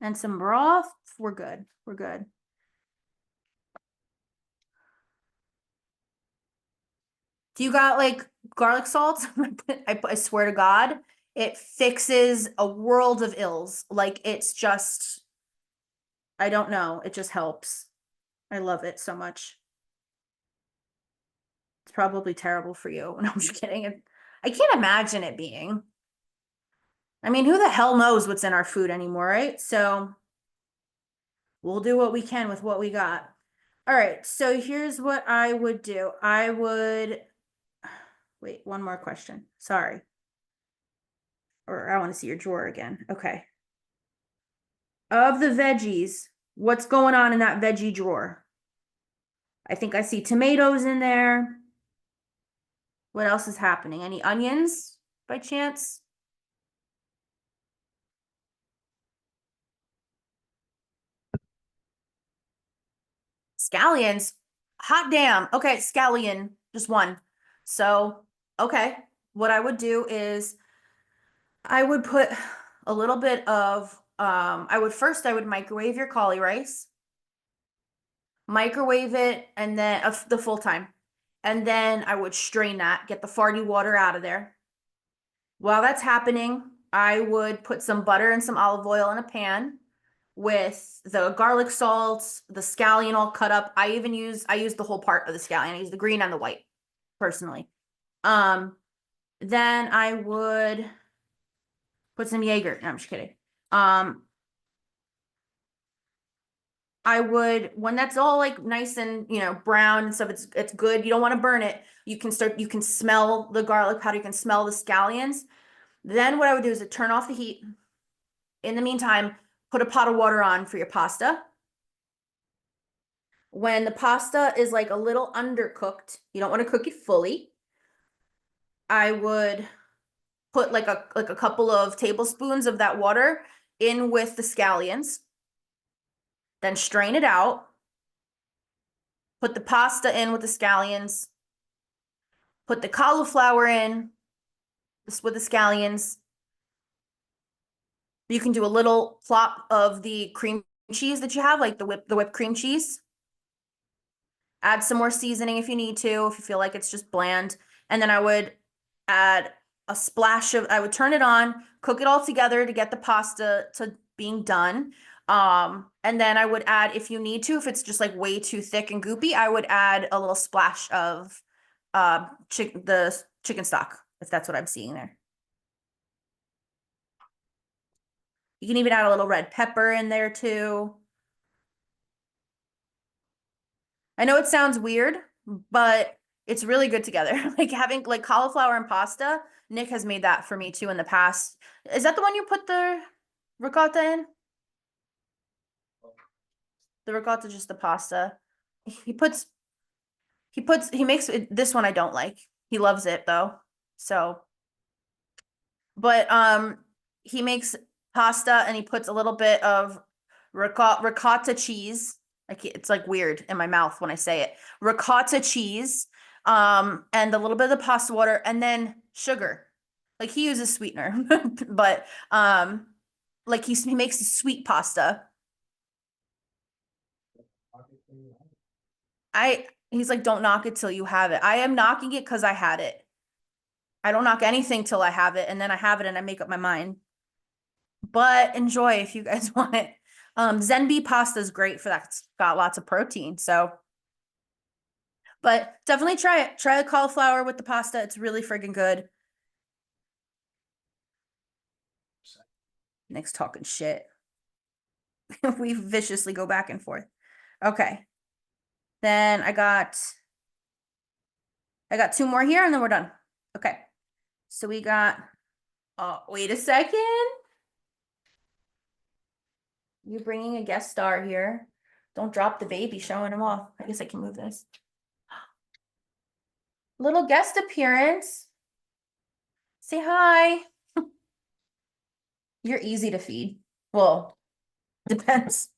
And some broth. We're good. We're good. Do you got like garlic salt? I swear to God, it fixes a world of ills. Like it's just, I don't know. It just helps. I love it so much. It's probably terrible for you. No, I'm just kidding. I can't imagine it being. I mean, who the hell knows what's in our food anymore, right? So we'll do what we can with what we got. All right. So here's what I would do. I would, wait, one more question. Sorry. Or I want to see your drawer again. Okay. Of the veggies, what's going on in that veggie drawer? I think I see tomatoes in there. What else is happening? Any onions by chance? Scallions. Hot damn. Okay, scallion, just one. So, okay. What I would do is I would put a little bit of I would microwave your cauli rice, microwave it, and then the full time. And then I would strain that, get the farty water out of there. While that's happening, I would put some butter and some olive oil in a pan with the garlic salt, the scallion all cut up. I use the whole part of the scallion. I use the green and the white personally. Um, then I would put some Jaeger. No, I'm just kidding. Um, I would when that's all like nice and brown and stuff, it's good. You don't want to burn it. You can smell the garlic powder, you can smell the scallions. Then what I would do is turn off the heat. In the meantime, put a pot of water on for your pasta. When the pasta is like a little undercooked, you don't want to cook it fully. I would put like a couple of tablespoons of that water in with the scallions, then strain it out. Put the pasta in with the scallions. Put the cauliflower in with the scallions. You can do a little plop of the cream cheese that you have, like the whipped cream cheese. Add some more seasoning if you need to, if you feel like it's just bland. And then I would add a splash of, I would turn it on, cook it all together to get the pasta to being done. And then I would add, if you need to, if it's just like way too thick and goopy, I would add a little splash of the chicken stock, if that's what I'm seeing there. You can even add a little red pepper in there too. I know it sounds weird, but it's really good together. Like having like cauliflower and pasta. Nick has made that for me too in the past. Is that the one you put the ricotta in? The ricotta, just the pasta. He puts, he makes it, this one I don't like. He loves it though. So, but he makes pasta and he puts a little bit of ricotta cheese. Like it's like weird in my mouth when I say it. Ricotta cheese, and a little bit of the pasta water, and then sugar. Like he uses sweetener, but like he makes a sweet pasta. He's like, don't knock it till you have it. I am knocking it because I had it. I don't knock anything till I have it, and then I have it and I make up my mind. But enjoy if you guys want it. Zenby pasta is great for that. It's got lots of protein. So, but definitely try it. Try the cauliflower with the pasta. It's really friggin' good. Nick's talking shit. We viciously go back and forth. Okay. Then I got I got two more here and then we're done. Okay. So we got, oh, wait a second. You bringing a guest star here. Don't drop the baby, showing him off. I guess I can move this. Little guest appearance. Say hi. You're easy to feed. Well, depends.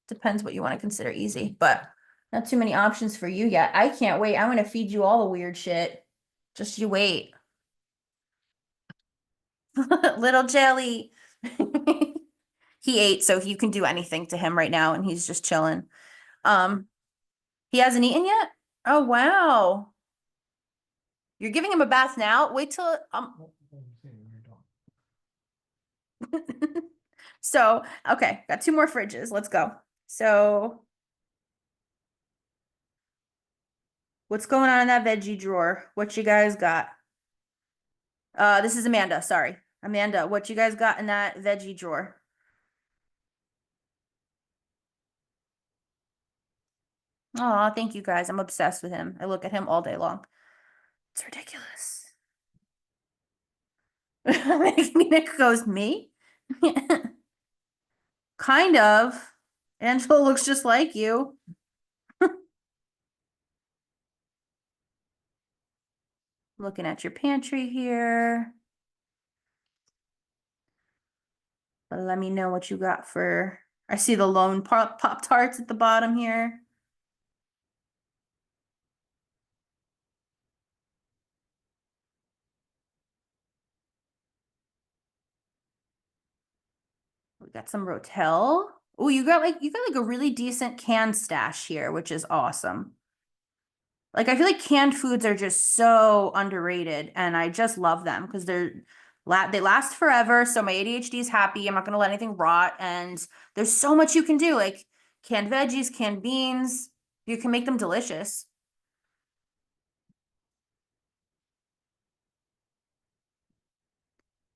Depends what you want to consider easy, but not too many options for you yet. I can't wait. I'm gonna feed you all the weird shit. Just you wait. Little jelly. He ate, so you can do anything to him right now, and he's just chilling. Um, he hasn't eaten yet? Oh, wow. You're giving him a bath now? Wait till so, okay, got two more fridges. Let's go. So, what's going on in that veggie drawer? What you guys got? This is Amanda, sorry. Amanda, what you guys got in that veggie drawer? Oh, thank you guys. I'm obsessed with him. I look at him all day long. It's ridiculous. Nick goes, me? Kind of. Angela looks just like you. Looking at your pantry here. Let me know what you got for. I see the lone Pop-Tarts at the bottom here. We got some Rotel. Oh, you got like a really decent canned stash here, which is awesome. Like I feel like canned foods are just so underrated and I just love them because they last forever. So my ADHD is happy. I'm not gonna let anything rot. And there's so much you can do, like canned veggies, canned beans. You can make them delicious.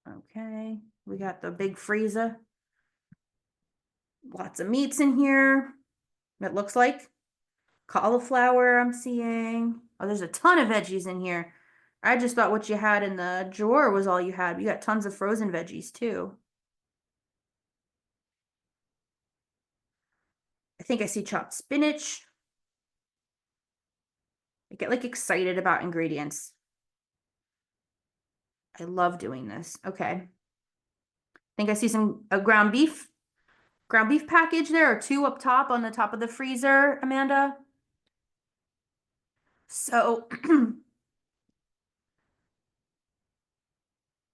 Okay, we got the big freezer. Lots of meats in here. It looks like cauliflower I'm seeing. Oh, there's a ton of veggies in here. I just thought what you had in the drawer was all you had. You got tons of frozen veggies too. I think I see chopped spinach. I get like excited about ingredients. I love doing this. Okay. I think I see some a ground beef package there, or two up top on the top of the freezer, Amanda. So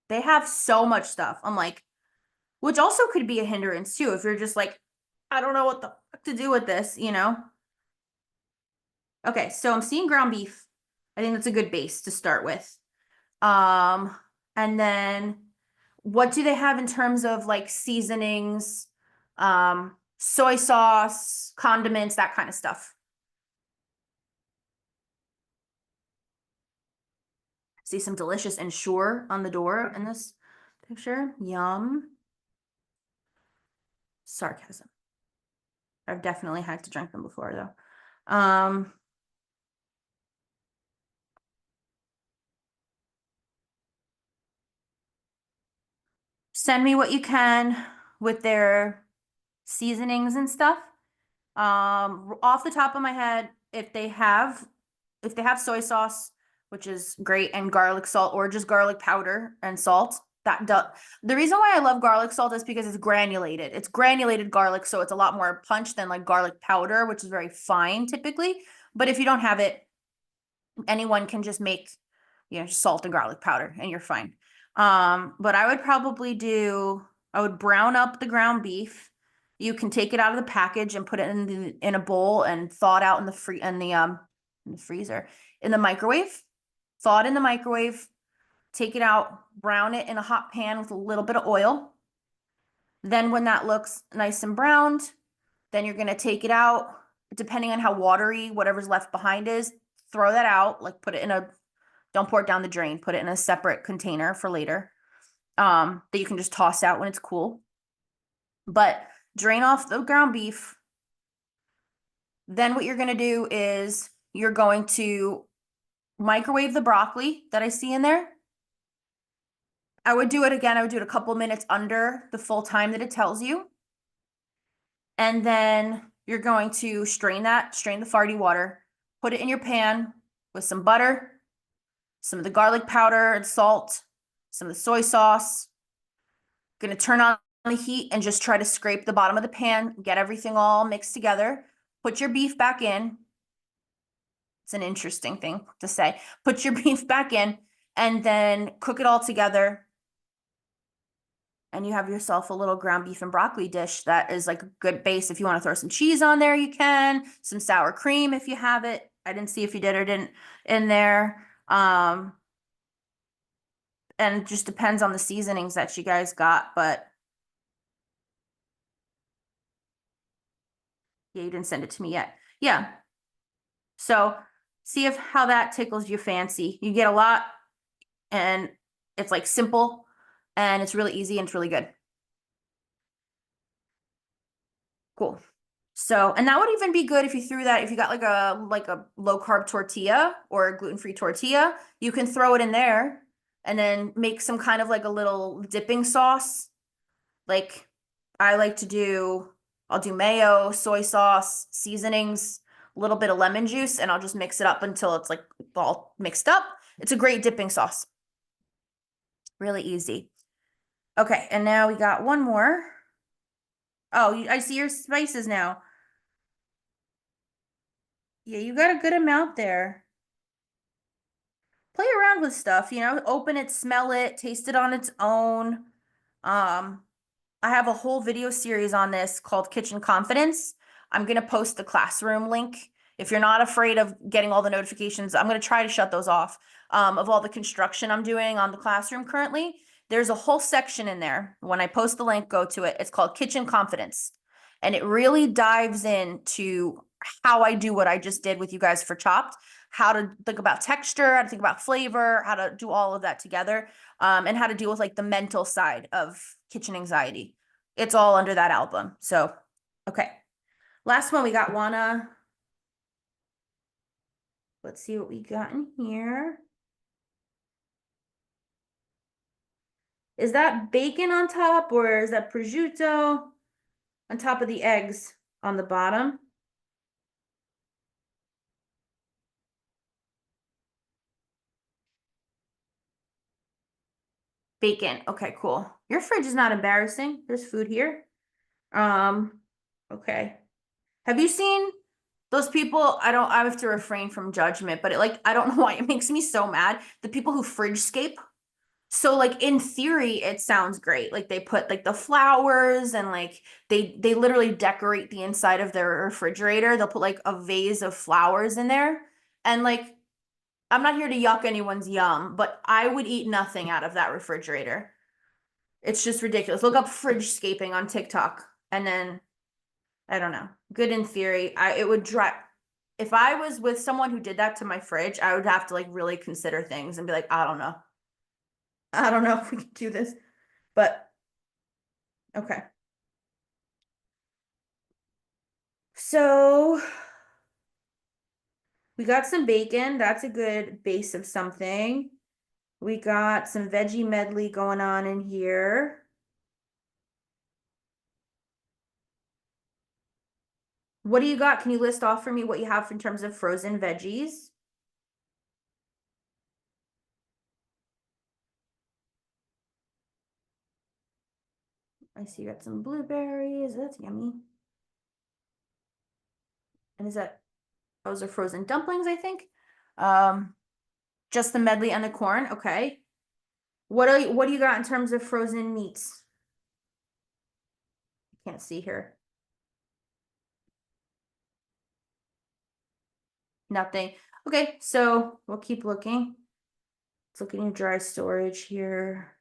they have so much stuff. I'm like, which also could be a hindrance too, if you're just like, I don't know what the fuck to do with this, you know? Okay, so I'm seeing ground beef. I think that's a good base to start with. Um, and then what do they have in terms of like seasonings, soy sauce, condiments, that kind of stuff? See some delicious Ensure on the door in this picture. Yum. Sarcasm. I've definitely had to drink them before though. Send me what you can with their seasonings and stuff. Off the top of my head, if they have soy sauce, which is great, and garlic salt or just garlic powder and salt, that does. The reason why I love garlic salt is because it's granulated. It's granulated garlic, so it's a lot more punch than like garlic powder, which is very fine typically. But if you don't have it, anyone can just make, salt and garlic powder and you're fine. But I would brown up the ground beef. You can take it out of the package and put it in a bowl and thaw it out in the freezer, in the microwave. Thaw it in the microwave, take it out, brown it in a hot pan with a little bit of oil. Then when that looks nice and browned, then you're gonna take it out, depending on how watery whatever's left behind is, throw that out, like don't pour it down the drain, put it in a separate container for later, that you can just toss out when it's cool. But drain off the ground beef. Then what you're gonna do is you're going to microwave the broccoli that I see in there. I would do it again. I would do it a couple minutes under the full time that it tells you. And then you're going to strain the farty water, put it in your pan with some butter, some of the garlic powder and salt, some of the soy sauce. Gonna turn on the heat and just try to scrape the bottom of the pan, get everything all mixed together. Put your beef back in. It's an interesting thing to say. Put your beef back in and then cook it all together. And you have yourself a little ground beef and broccoli dish that is like a good base. If you want to throw some cheese on there, you can. Some sour cream if you have it. I didn't see if you did or didn't in there. And it just depends on the seasonings that you guys got, but yeah, you didn't send it to me yet. Yeah. So see if how that tickles your fancy. You get a lot and it's like simple and it's really easy and it's really good. Cool. So, and that would even be good if you threw that, if you got like a low carb tortilla or a gluten-free tortilla, you can throw it in there and then make some kind of like a little dipping sauce. Like I like to do, I'll do mayo, soy sauce, seasonings, a little bit of lemon juice, and I'll just mix it up until it's like all mixed up. It's a great dipping sauce. Really easy. Okay, and now we got one more. Oh, I see your spices now. Yeah, you got a good amount there. Play around with stuff, open it, smell it, taste it on its own. Um, I have a whole video series on this called Kitchen Confidence. I'm going to post the classroom link. If you're not afraid of getting all the notifications, I'm going to try to shut those off of all the construction I'm doing on the classroom currently. There's a whole section in there. When I post the link, go to it. It's called Kitchen Confidence. And it really dives into how I do what I just did with you guys for Chopped, how to think about texture, how to think about flavor, how to do all of that together, and how to deal with like the mental side of kitchen anxiety. It's all under that album. So, okay. Last one, we got Wanna. Let's see what we got in here. Is that bacon on top or is that prosciutto on top of the eggs on the bottom? Bacon. Okay, cool. Your fridge is not embarrassing. There's food here. Um, okay. Have you seen those people? I have to refrain from judgment, but I don't know why it makes me so mad. The people who fridge scape. So like in theory, it sounds great. Like they put like the flowers and like they literally decorate the inside of their refrigerator. They'll put like a vase of flowers in there. And like I'm not here to yuck anyone's yum, but I would eat nothing out of that refrigerator. It's just ridiculous. Look up fridge scaping on TikTok and then I don't know. Good in theory. It would drive if I was with someone who did that to my fridge, I would have to like really consider things and be like, I don't know. I don't know if we can do this, but okay. So we got some bacon. That's a good base of something. We got some veggie medley going on in here. What do you got? Can you list off for me what you have in terms of frozen veggies? I see you got some blueberries. That's yummy. And those are frozen dumplings, I think. Um, just the medley and the corn. Okay. What do you got in terms of frozen meats? Can't see here. Nothing. Okay, so we'll keep looking. Let's look at your dry storage here.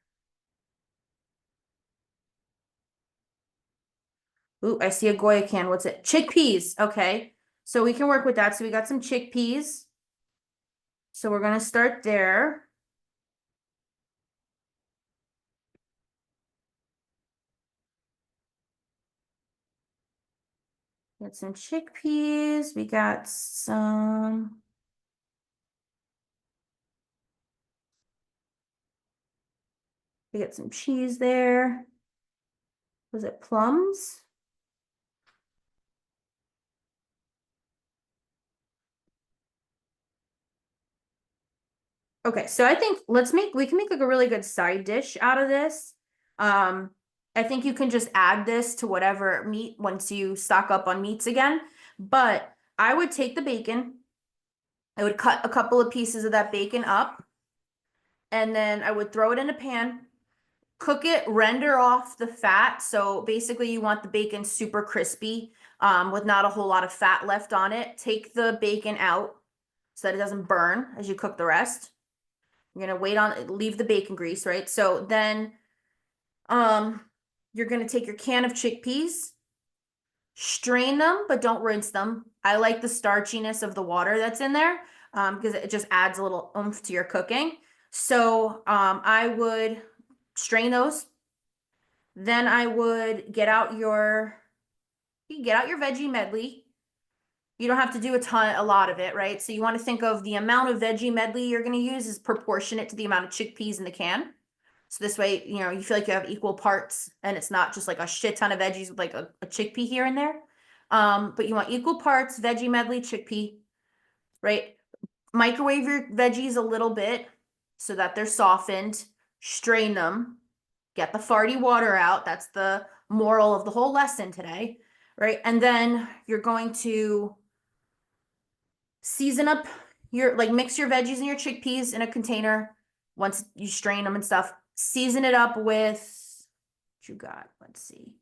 Ooh, I see a Goya can. What's it? Chickpeas. Okay. So we can work with that. So we got some chickpeas. So we're gonna start there. Got some chickpeas. We got some. We get some cheese there. Was it plums? Okay, so I think we can make like a really good side dish out of this. Um, I think you can just add this to whatever meat once you stock up on meats again. But I would take the bacon, I would cut a couple of pieces of that bacon up, and then I would throw it in a pan, cook it, render off the fat. So basically you want the bacon super crispy, with not a whole lot of fat left on it. Take the bacon out so that it doesn't burn as you cook the rest. You're gonna leave the bacon grease, right? So then, um, you're gonna take your can of chickpeas, strain them, but don't rinse them. I like the starchiness of the water that's in there, because it just adds a little oomph to your cooking. So, I would strain those. Then I would you can get out your veggie medley. You don't have to do a lot of it, right? So you want to think of the amount of veggie medley you're going to use is proportionate to the amount of chickpeas in the can. So this way, you feel like you have equal parts and it's not just like a shit ton of veggies with like a chickpea here and there. But you want equal parts veggie medley, chickpea, right? Microwave your veggies a little bit so that they're softened. Strain them. Get the farty water out. That's the moral of the whole lesson today, right? And then you're going to season up mix your veggies and your chickpeas in a container once you strain them and stuff. Season it up with what you got. Let's see.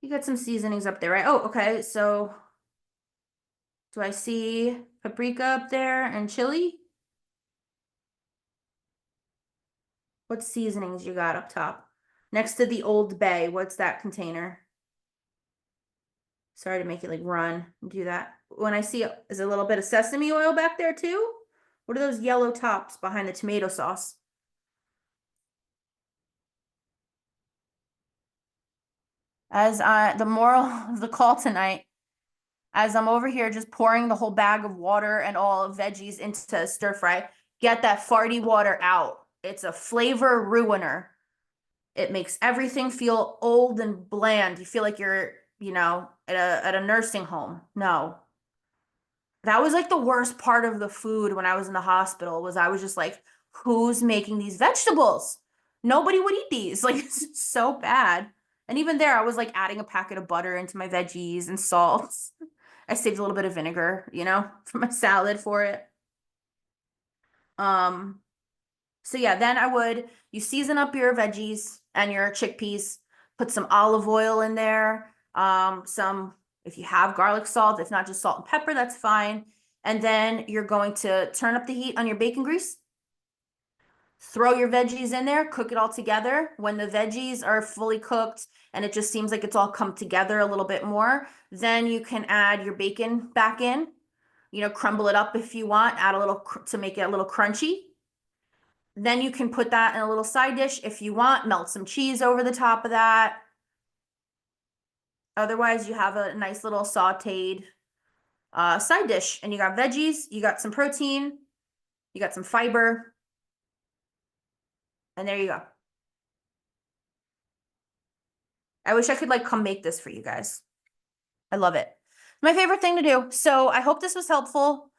You got some seasonings up there, right? Oh, okay. So do I see paprika up there and chili? What seasonings you got up top? Next to the Old Bay, what's that container? Sorry to make it like run and do that. When I see, is a little bit of sesame oil back there too? What are those yellow tops behind the tomato sauce? The moral of the call tonight, as I'm over here just pouring the whole bag of water and all of veggies into stir fry, get that farty water out. It's a flavor ruiner. It makes everything feel old and bland. You feel like you're, at a nursing home. No. That was like the worst part of the food when I was in the hospital was I was just like, who's making these vegetables? Nobody would eat these. Like it's so bad. And even there, I was like adding a packet of butter into my veggies and salt. I saved a little bit of vinegar, for my salad for it. Um, so yeah, then you season up your veggies and your chickpeas, put some olive oil in there, if you have garlic salt, if not just salt and pepper, that's fine. And then you're going to turn up the heat on your bacon grease, throw your veggies in there, cook it all together. When the veggies are fully cooked and it just seems like it's all come together a little bit more, then you can add your bacon back in, crumble it up if you want, add a little to make it a little crunchy. Then you can put that in a little side dish if you want, melt some cheese over the top of that. Otherwise, you have a nice little sauteed side dish and you got veggies, you got some protein, you got some fiber, and there you go. I wish I could like come make this for you guys. I love it. My favorite thing to do. So I hope this was helpful.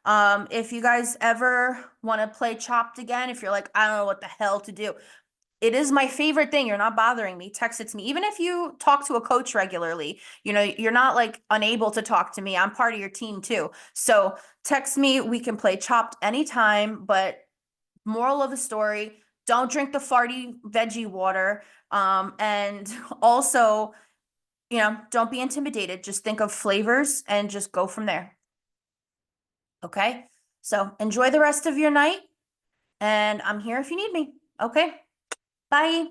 If you guys ever want to play Chopped again, if you're like, I don't know what the hell to do, it is my favorite thing. You're not bothering me. Text it to me. Even if you talk to a coach regularly, you're not like unable to talk to me. I'm part of your team too. So text me. We can play Chopped anytime. But moral of the story, don't drink the farty veggie water. And also, don't be intimidated. Just think of flavors and just go from there. Okay. So enjoy the rest of your night. And I'm here if you need me. Okay. Bye.